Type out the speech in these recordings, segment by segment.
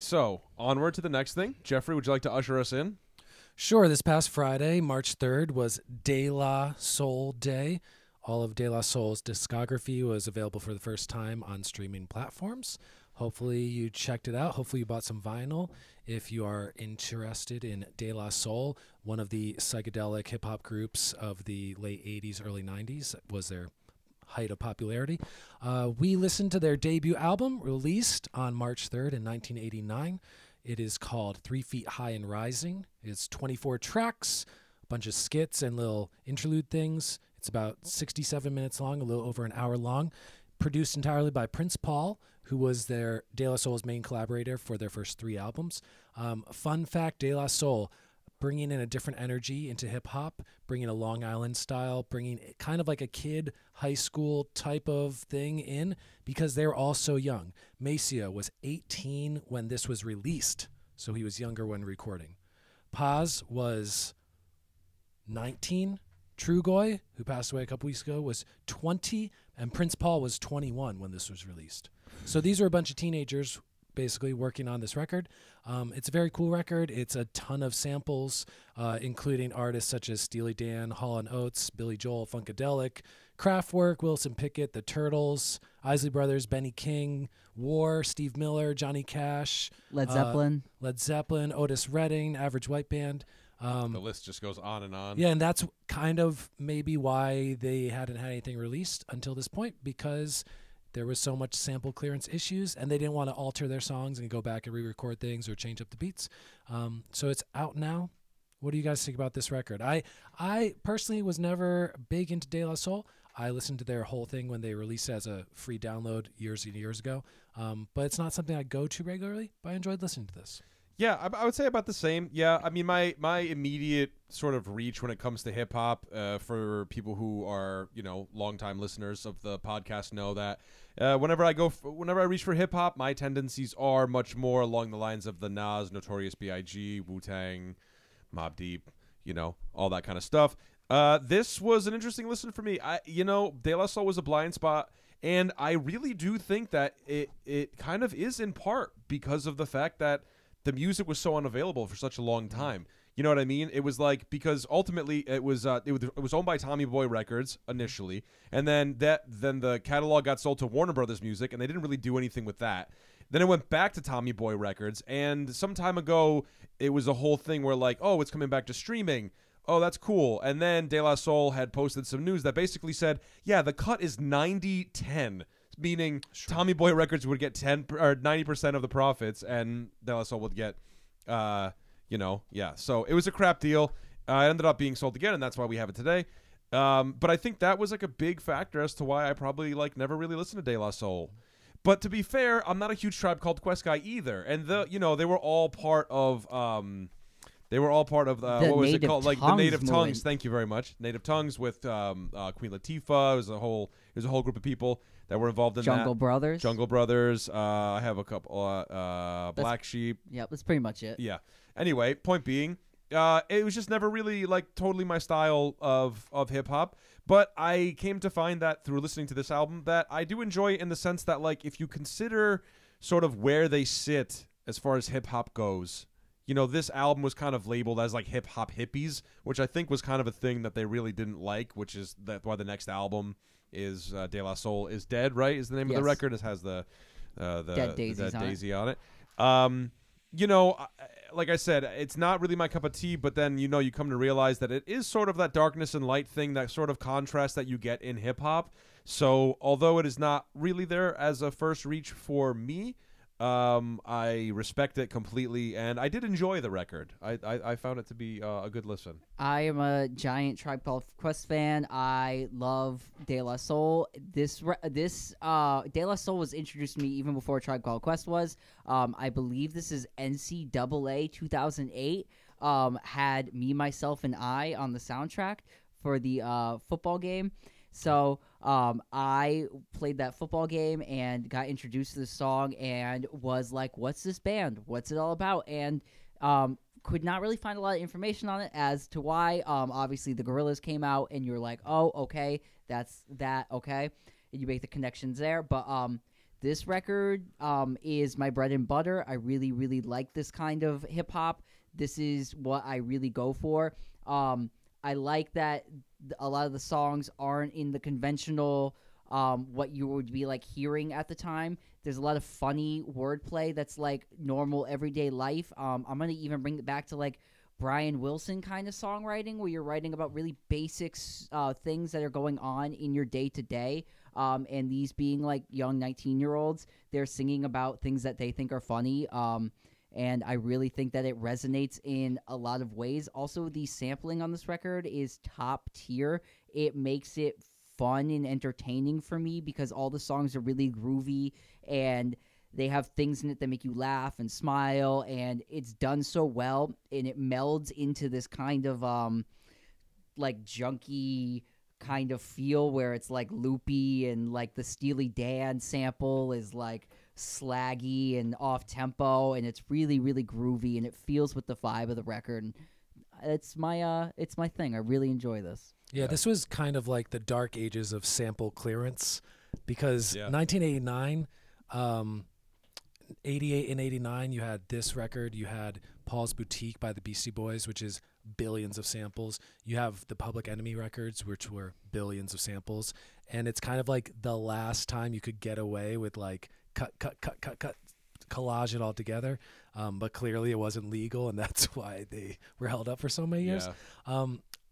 So, onward to the next thing. Jeffrey, would you like to usher us in? Sure, this past Friday, March 3rd, was De La Soul Day. All of De La Soul's discography was available for the first time on streaming platforms. Hopefully, you checked it out. Hopefully, you bought some vinyl. If you are interested in De La Soul, one of the psychedelic hip hop groups of the late 80s, early 90s, was their height of popularity. We listened to their debut album released on March 3rd in 1989. It is called 3 Feet High and Rising. It's 24 tracks, a bunch of skits and little interlude things. It's about 67 minutes long, a little over an hour long. Produced entirely by Prince Paul, who was their De La Soul's main collaborator for their first 3 albums. Fun fact, De La Soul, bringing in a different energy into hip hop, bringing a Long Island style, bringing kind of like a kid high school type of thing in because they're all so young. Maceo was 18 when this was released, so he was younger when recording. Paz was 19. Trugoy, who passed away a couple weeks ago, was 20, and Prince Paul was 21 when this was released. So these are a bunch of teenagers basically working on this record. It's a very cool record. It's a ton of samples, including artists such as Steely Dan, Hall & Oates, Billy Joel, Funkadelic, Kraftwerk, Wilson Pickett, The Turtles, Isley Brothers, Benny King, War, Steve Miller, Johnny Cash, Led Zeppelin, Otis Redding, Average White Band. The list just goes on and on. Yeah, and that's kind of maybe why they hadn't had anything released until this point, because there was so much sample clearance issues, and they didn't want to alter their songs and go back and re-record things or change up the beats. So it's out now. What do you guys think about this record? I personally was never big into De La Soul. I listened to their whole thing when they released it as a free download years and years ago. But it's not something I go to regularly, but I enjoyed listening to this. Yeah, I would say about the same. Yeah, I mean, my immediate sort of reach when it comes to hip hop, for people who are longtime listeners of the podcast know that whenever I reach for hip hop, my tendencies are much more along the lines of the Nas, Notorious B.I.G., Wu-Tang, Mobb Deep, all that kind of stuff. This was an interesting listen for me. De La Soul was a blind spot. And I really do think that it kind of is in part because of the fact that the music was so unavailable for such a long time. You know what I mean? It was like, because ultimately it was owned by Tommy Boy Records initially, and then the catalog got sold to Warner Brothers Music, and they didn't really do anything with that. Then it went back to Tommy Boy Records, and some time ago it was a whole thing where like, oh, it's coming back to streaming. Oh, that's cool. And then De La Soul had posted some news that basically said, yeah, the cut is 90-10. Meaning Tommy Boy Records would get 10 or 90% of the profits, and De La Soul would get, yeah. So it was a crap deal. It ended up being sold again, and that's why we have it today. But I think that was like a big factor as to why I probably never really listened to De La Soul. But to be fair, I'm not a huge Tribe Called Quest guy either, and they were all part of what was it called? Like the Native Tongues. Thank you very much. Native Tongues with Queen Latifah. It was a whole group of people that were involved in Jungle that. Brothers. Jungle Brothers. I have a couple. Black Sheep. Yeah, that's pretty much it. Yeah. Anyway, point being, it was just never really totally my style of hip hop. But I came to find that through listening to this album that I do enjoy, in the sense that if you consider sort of where they sit as far as hip hop goes. This album was kind of labeled as hip hop hippies, which I think was kind of a thing that they really didn't like, which is why the next album is De La Soul is Dead, right? Is the name of the record. It has the Dead Daisy on it. Like I said, it's not really my cup of tea, but then you come to realize that it is sort of that darkness and light thing, that sort of contrast that you get in hip hop. So although it is not really there as a first reach for me, I respect it completely, and I did enjoy the record. I found it to be a good listen. I am a giant Tribe Called Quest fan. I love De La Soul. This De La Soul was introduced to me even before Tribe Called Quest was. I believe this is NCAA 2008. Had Me, Myself, and I on the soundtrack for the football game. So I played that football game and got introduced to the song and was like, what's this band? What's it all about? And could not really find a lot of information on it as to why. Obviously, the Gorillaz came out, and you're like, oh, okay, that's that, okay. And you make the connections there. But This record is my bread and butter. I really, really like this kind of hip hop. This is what I really go for. I like that a lot of the songs aren't in the conventional what you would be like hearing at the time. There's a lot of funny wordplay that's like normal everyday life. I'm gonna even bring it back to like Brian Wilson kind of songwriting, where you're writing about really basic things that are going on in your day to day. And these being like young 19-year-olds, they're singing about things that they think are funny. And I really think that it resonates in a lot of ways. Also, the sampling on this record is top tier. It makes it fun and entertaining for me because all the songs are really groovy and they have things in it that make you laugh and smile, and it's done so well, and it melds into this kind of like junky kind of feel where it's like loopy, and like the Steely Dan sample is like slaggy and off tempo, and it's really, really groovy, and it feels with the vibe of the record. And it's my thing. I really enjoy this. Yeah, this was kind of like the dark ages of sample clearance, because 1989, 88 and 89, you had this record, you had Paul's Boutique by the Beastie Boys, which is billions of samples. You have the Public Enemy records, which were billions of samples. And it's kind of like the last time you could get away with like cut, collage it all together. But clearly it wasn't legal, and that's why they were held up for so many years.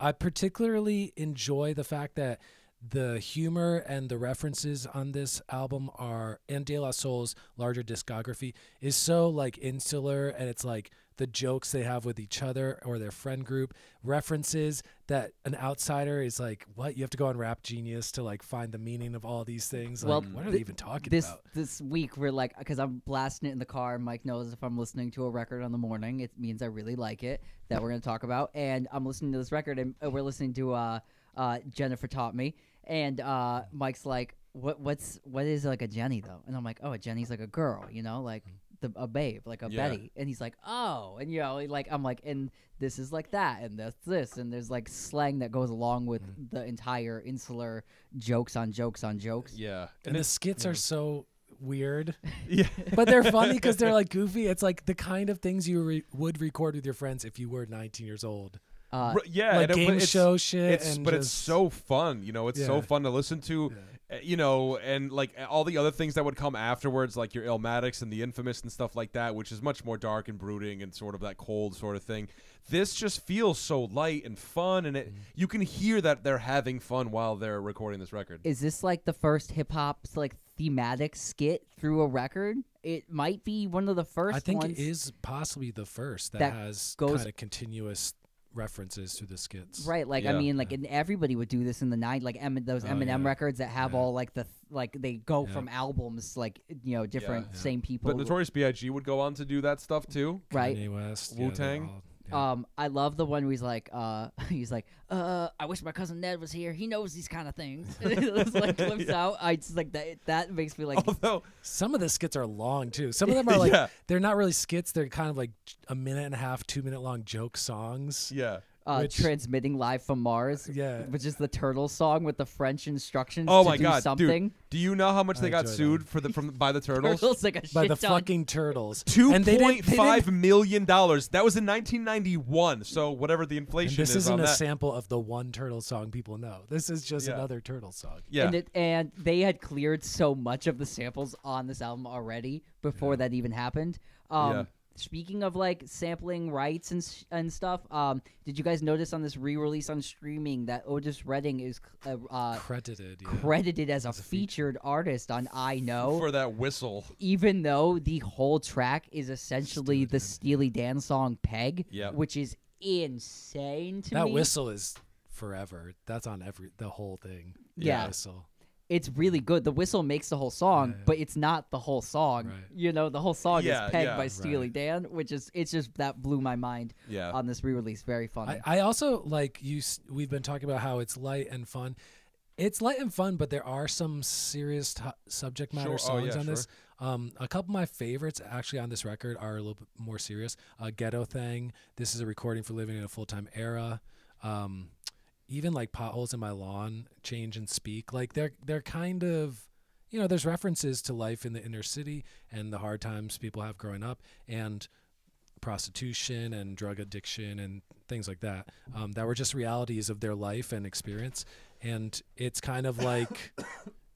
I particularly enjoy the fact that the humor and the references on this album are, and De La Soul's larger discography is so like insular, and it's like the jokes they have with each other or their friend group, references that an outsider is like, what? You have to go on Rap Genius to like find the meaning of all these things. Well, like, what are they even talking about? This week we're like, because I'm blasting it in the car, and Mike knows if I'm listening to a record on the morning, it means I really like it, that we're going to talk about. And I'm listening to this record, and we're listening to Jennifer Taught Me. And Mike's like, what is like a Jenny though? And I'm like, oh, a Jenny's like a girl, you know, like a babe, like a Betty. And he's like, oh, and you know, like I'm like, and this is like that, and that's this, and there's like slang that goes along with the entire insular jokes on jokes on jokes. Yeah, And the skits are so weird. yeah. But they're funny because they're like goofy. It's like the kind of things you would record with your friends if you were 19 years old. Yeah, like and game show shit. But it's so fun, you know. It's so fun to listen to, you know, and like all the other things that would come afterwards, like your Illmatics and the Infamous and stuff like that, which is much more dark and brooding and sort of that cold sort of thing. This just feels so light and fun, and you can hear that they're having fun while they're recording this record. Is this like the first hip hop like thematic skit through a record? It might be one of the first. I think ones it is possibly the first that has goes kind of continuous references to the skits. right. Like I mean, like and everybody would do this in the night, like those Eminem records that have all like like they go from albums, like you know, different same people. But Notorious B.I.G. would go on to do that stuff too, right? Kanye West, Wu-Tang. I love the one where he's like, I wish my cousin Ned was here. He knows these kind of things. It's like flips out. I just like that. That makes me like. Although some of the skits are long too. Some of them are like they're not really skits. They're kind of like a minute and a half, 2 minute long joke songs. Yeah. Transmitting live from Mars, which is the Turtles song with the French instructions. Oh to my do God, something. dude! Do you know how much they got sued for by the Turtles? Turtles like a By shit the ton. fucking Turtles. $2.5 million. That was in 1991. So whatever the inflation this is isn't on a that. sample of the one Turtle song people know. This is just another Turtle song. Yeah. And they had cleared so much of the samples on this album already before that even happened. Speaking of like sampling rights and stuff, did you guys notice on this re-release on streaming that Otis Redding is credited as a featured artist on I Know for that whistle, even though the whole track is essentially the Steely Dan song Peg, which is insane to me. That whistle is forever. That's on the whole thing. Yeah. Whistle. It's really good. The whistle makes the whole song, but it's not the whole song. Right. You know, the whole song is Peg by Steely Right. Dan, which is it's just that blew my mind on this re-release. Very funny. I also like we've been talking about how it's light and fun. It's light and fun, but there are some serious subject matter songs on this. A couple of my favorites actually on this record are a little bit more serious. Ghetto Thing. This is a recording for Living in a Full-Time Era. Even like Potholes in My Lawn, Change and Speak. Like they're kind of, there's references to life in the inner city and the hard times people have growing up, and prostitution and drug addiction and things like that, that were just realities of their life and experience. And it's kind of like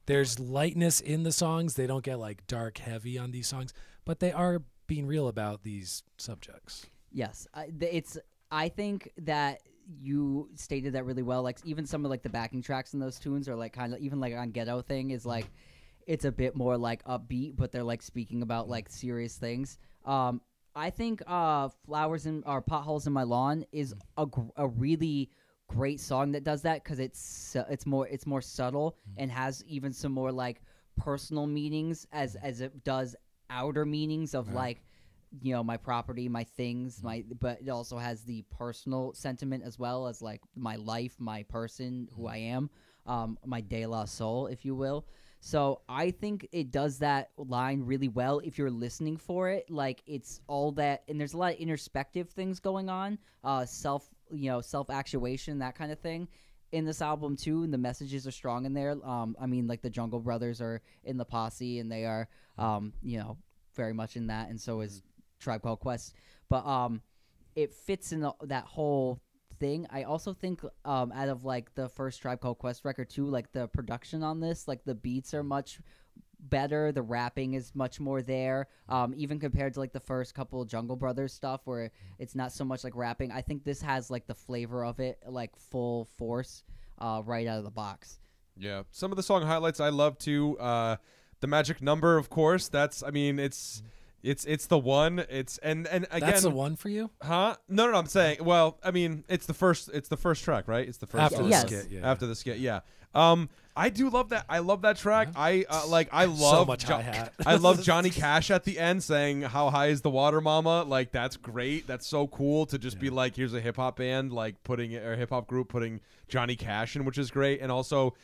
there's lightness in the songs. They don't get like dark heavy on these songs, but they are being real about these subjects. Yes, I think that you stated that really well. Like even some of like the backing tracks in those tunes are like kind of, even like on Ghetto Thing is like, it's a bit more like upbeat, but they're like speaking about like serious things. I think Flowers in or Potholes in My Lawn is a really great song that does that, because it's more subtle and has even some more like personal meanings as it does outer meanings of like, my property, my things, but it also has the personal sentiment as well as like my life, my person, who I am, my De La Soul, if you will. So I think it does that line really well if you're listening for it. Like it's all that, and there's a lot of introspective things going on, self-actuation, that kind of thing in this album too, and the messages are strong in there. I mean, like the Jungle Brothers are in the posse, and they are, very much in that, and so is Tribe Called Quest. But it fits in that whole thing. I also think out of like the first Tribe Called Quest record too, like the production on this, like the beats are much better, the rapping is much more there, even compared to like the first couple of Jungle Brothers stuff where it's not so much like rapping. I think this has like the flavor of it, like full force, right out of the box. Yeah, some of the song highlights I love too. The Magic Number, of course. It's the one. And again, that's the one for you, huh? No. I'm saying, well, I mean, it's the first track, right? It's the first after song. the skit. Yeah. After the skit, yeah. I do love that. I love that track. Yeah. I love so much hi-hat. I love Johnny Cash at the end saying "How high is the water, mama?" Like that's great. That's so cool to just be like, here's a hip hop band or hip hop group putting Johnny Cash in, which is great. And also,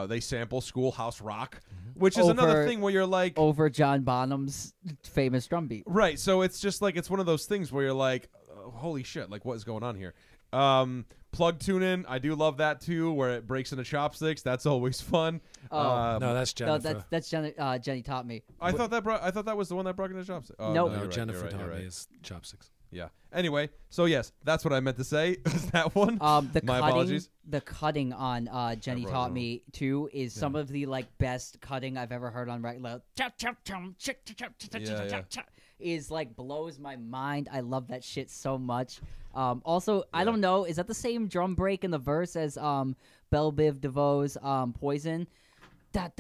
they sample Schoolhouse Rock, which is another thing where you're like over John Bonham's famous drum beat. Right. So it's just like it's one of those things where you're like, holy shit, like what is going on here? Plug tune in, I do love that too, where it breaks into chopsticks. That's always fun. Oh. No, that's Jennifer. No, that's Jenny Taught Me. I thought that was the one that broke into chopsticks. Oh, Nope. No, you're Jennifer right, Taught you're Me right. is chopsticks. Yeah. Anyway, so yes, that's what I meant to say. Is that one? My apologies. The cutting on Jenny Taught Me too is some of the like best cutting I've ever heard on record. Is like blows my mind. I love that shit so much. Also, I don't know, is that the same drum break in the verse as Belle Biv DeVoe's Poison? It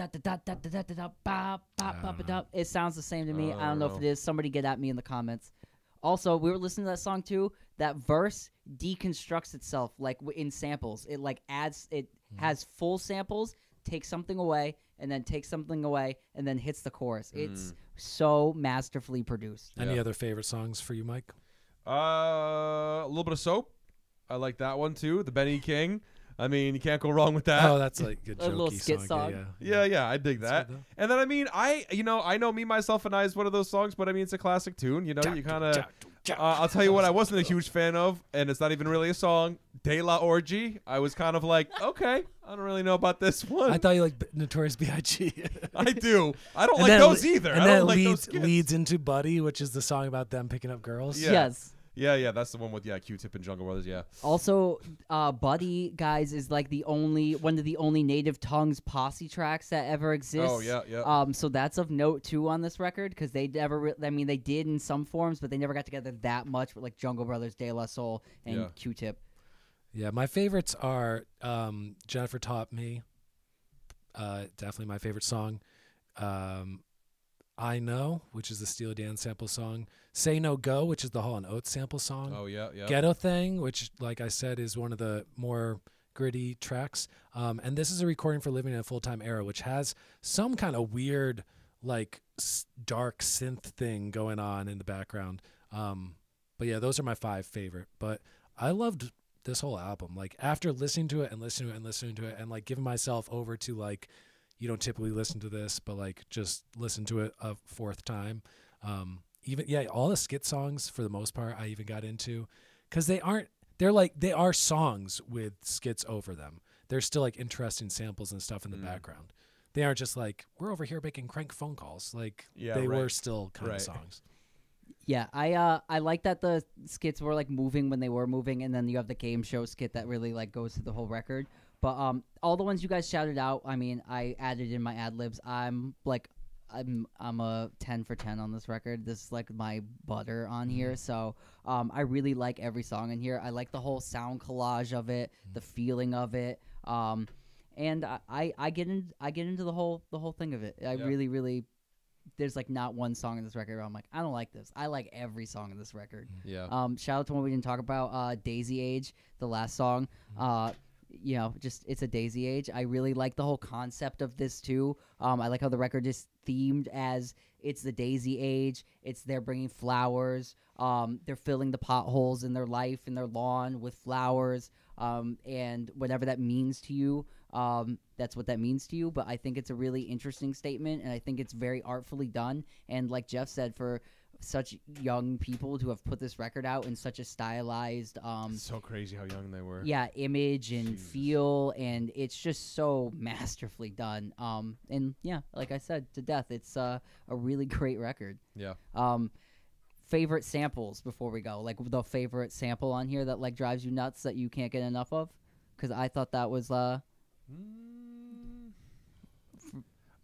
sounds the same to me. I don't know if it is. Somebody get at me in the comments. Also, we were listening to that song too. That verse deconstructs itself like in samples. It like adds. It has full samples, takes something away, and then takes something away, and then hits the chorus. It's so masterfully produced. Any other favorite songs for you, Mike? A little bit of Soap. I like that one too. The Benny King. I mean, you can't go wrong with that. Oh, that's like a little jokey skit song. Yeah, I dig that. good, though. And then I mean, I know Me, Myself, and I is one of those songs, but I mean, it's a classic tune. You know, you kind of. I'll tell you what, I wasn't a huge fan of, and it's not even really a song. De La Orgy. I was kind of like, okay, I don't really know about this one. I thought you liked Notorious B.I.G. I do. I don't And like then those either. And I then don't it like those skits. leads into Buddy, which is the song about them picking up girls. Yeah. Yes. Yeah, that's the one with Q-Tip and Jungle Brothers. Yeah. Also, Buddy, guys, is like one of the only Native Tongues posse tracks that ever exists. Oh yeah. So that's of note too on this record, because they never. They did in some forms, but they never got together that much with like Jungle Brothers, De La Soul, and Q-Tip. Yeah, my favorites are Jennifer Taught Me. Definitely my favorite song. I Know, which is the Steely Dan sample song. Say No Go, which is the Hall & Oates sample song. Oh yeah. Ghetto Thing, which, like I said, is one of the more gritty tracks. And this is a recording for Living in a Full-Time Era, which has some kind of weird, like, dark synth thing going on in the background. But yeah, those are my 5 favorite. But I loved this whole album. Like, after listening to it and listening to it and listening to it and, like, giving myself over to, like, you don't typically listen to this, but, like, just listen to it a 4th time. All the skit songs for the most part I even got into, because they are songs with skits over them. They're still like interesting samples and stuff in the background. they aren't just like we're over here making crank phone calls. Like Yeah, they right. were still kind Right. of songs. Yeah, I like that the skits were like moving when they were moving, and then you have the game show skit that really like goes through the whole record. But all the ones you guys shouted out, I mean, I added in my ad libs. I'm a 10 for 10 on this record. This is like my butter on here. So I really like every song in here. I like the whole sound collage of it, the feeling of it, and I get into the whole thing of it. I Yeah. really. There's like not one song in this record where I'm like, I don't like this. I like every song in this record. Yeah. Shout out to one we didn't talk about, Daisy Age, the last song. You know, just it's a Daisy Age. I really like the whole concept of this too. I like how the record is themed as it's the Daisy Age. It's they're bringing flowers. They're filling the potholes in their life in their lawn with flowers. And whatever that means to you, that's what that means to you. But I think it's a really interesting statement, and I think it's very artfully done. And like Jeff said, for such young people to have put this record out in such a stylized, It's so crazy how young they were. yeah, image and Jesus. feel, and it's just so masterfully done. And yeah, like I said, to death, it's a really great record. Yeah. Favorite samples before we go, like the favorite sample on here that like drives you nuts that you can't get enough of, because I thought that was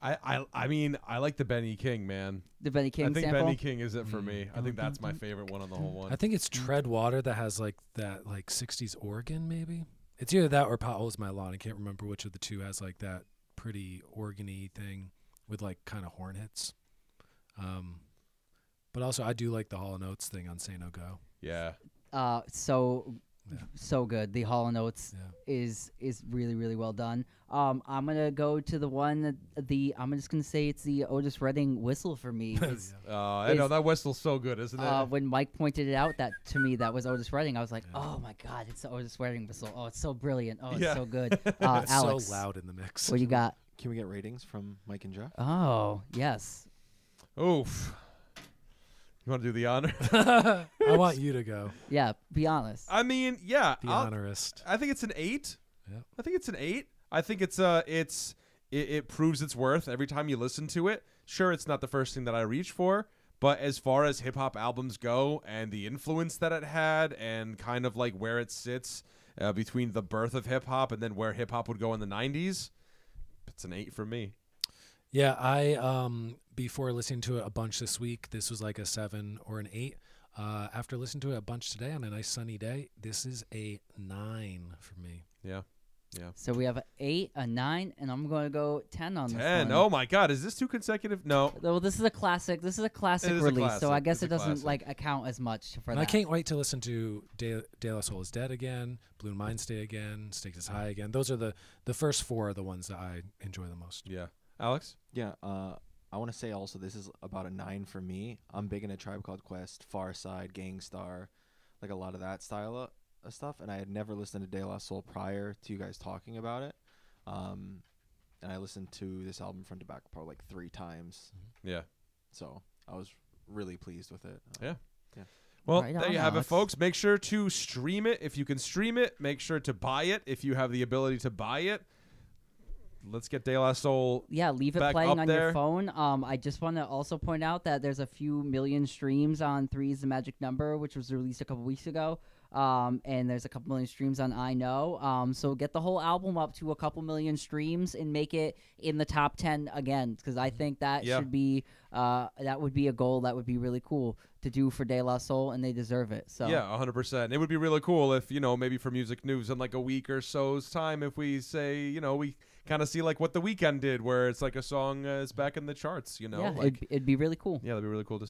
I mean, I like the Benny King, man. the Benny King I think sample. Benny King is it for me. I think that's my favorite one on the whole one. I think it's Tread Water that has like that like 60s organ maybe. It's either that or Potholes My Lawn. I can't remember which of the two has like that pretty organy thing with like kind of horn hits. But also I do like the Hall & Oates thing on Say No Go. Yeah. So good. The Hall & Oates Yeah. is really well done. I'm gonna go to the one I'm just gonna say it's the Otis Redding whistle for me. It's, I know that whistle's so good, isn't it? when Mike pointed it out that to me that was Otis Redding, I was like, oh my god, it's the Otis Redding whistle. Oh, it's so brilliant. Oh, it's Yeah. so good. It's Alex, so loud in the mix. what you got? Can we get ratings from Mike and Jeff? Oh yes. Oof. You want to do the honor? I want you to go. Yeah. Be honest. I mean, yeah. The honorist. I think it's an 8. Yeah. I think it's an 8. I think it proves its worth every time you listen to it. Sure, it's not the first thing that I reach for, but as far as hip hop albums go and the influence that it had and kind of like where it sits between the birth of hip hop and then where hip hop would go in the 90s, it's an 8 for me. Yeah, I before listening to it a bunch this week, this was like a 7 or an 8. After listening to it a bunch today on a nice sunny day, this is a 9 for me. Yeah. Yeah. So we have an 8, a 9, and I'm going to go 10 on this 10. one. Oh my God, is this 2 consecutive? No. Well, this is a classic. This is a classic It is a release, so classic. I guess It's it a doesn't classic. like account as much for And that. I can't wait to listen to De La Soul is Dead again, Blue Mind Stay again, Stakes is High again. Those are the first 4 are the ones that I enjoy the most. Yeah. Alex? Yeah, I want to say also this is about a 9 for me. I'm big into Tribe Called Quest, Far Side, Gangstar, like a lot of that style of stuff. And I had never listened to De La Soul prior to you guys talking about it. And I listened to this album front to back probably like 3 times. Yeah. So I was really pleased with it. Yeah. Well, Right there on, you have Alex. it, folks. Make sure to stream it if you can stream it. Make sure to buy it if you have the ability to buy it. Let's get De La Soul. Yeah, leave it back playing up on there. your phone. I just want to also point out that there's a few million streams on Three's The Magic Number, which was released a couple weeks ago. And there's a couple million streams on I Know. So get the whole album up to a couple million streams and make it in the top 10 again, because I think that Yeah. should be that would be a goal that would be really cool to do for De La Soul, and they deserve it. So Yeah, 100%. It would be really cool if, maybe for Music News in like a week or so's time, if we say, we kind of see like what The Weeknd did, where it's like a song is back in the charts, yeah, like, it'd be really cool. yeah, that'd be really cool to